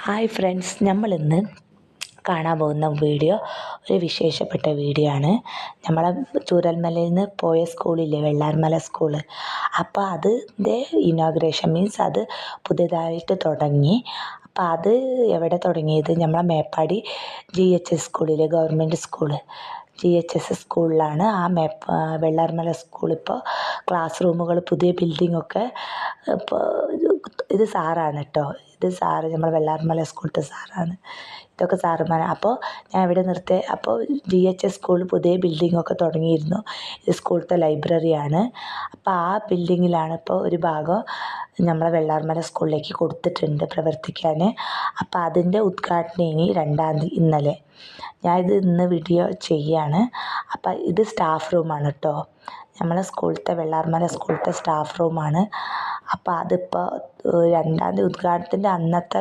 Hi friends, നമ്മളിന്ന് കാണാൻ പോകുന്ന വീഡിയോ ഒരു വിശേഷപ്പെട്ട വീഡിയോ ആണ്. നമ്മളെ ചൂരൽമലയിൽ നിന്ന് പോയ സ്കൂളില്ലേ, വെള്ളാർമല സ്കൂള്. അപ്പോൾ അതിൻ്റെ ഇനോഗ്രേഷൻ മീൻസ് അത് പുതിയതായിട്ട് തുടങ്ങി. അപ്പോൾ അത് എവിടെ തുടങ്ങിയത്? നമ്മളെ മേപ്പാടി GHS സ്കൂളിൽ, ഗവൺമെൻറ് സ്കൂള് GHS സ്കൂളിലാണ്. വെള്ളാർമല സ്കൂളിപ്പോൾ ക്ലാസ് റൂമുകൾ, പുതിയ ബിൽഡിങ്ങൊക്കെ ഇപ്പോൾ ഇത് സാറാണ് കേട്ടോ. ഇത് സാറ് നമ്മൾ വെള്ളാർമല സ്കൂളിലത്തെ സാറാണ്. ഇതൊക്കെ സാറുമാർ. അപ്പോൾ ഞാൻ ഇവിടെ നിർത്തിയ അപ്പോൾ GHS സ്കൂളിൽ പുതിയ ബിൽഡിങ്ങൊക്കെ തുടങ്ങിയിരുന്നു. ഇത് സ്കൂളിലത്തെ ലൈബ്രറിയാണ്. അപ്പോൾ ആ ബിൽഡിങ്ങിലാണ് ഇപ്പോൾ ഒരു ഭാഗം നമ്മളെ വെള്ളാർമല സ്കൂളിലേക്ക് കൊടുത്തിട്ടുണ്ട് പ്രവർത്തിക്കാൻ. അപ്പോൾ അതിൻ്റെ ഉദ്ഘാടനം ഇനി 2-ാം തീയതി, ഇന്നലെ. ഞാനിത് ഇന്ന് വീഡിയോ ചെയ്യാണ്. അപ്പോൾ ഇത് സ്റ്റാഫ് റൂമാണ് കേട്ടോ. നമ്മളെ സ്കൂളിലത്തെ വെള്ളാർമല സ്കൂളിലത്തെ സ്റ്റാഫ് റൂമാണ്. അപ്പോൾ അതിപ്പോൾ 2-ാം തീയതി ഉദ്ഘാടനത്തിൻ്റെ അന്നത്തെ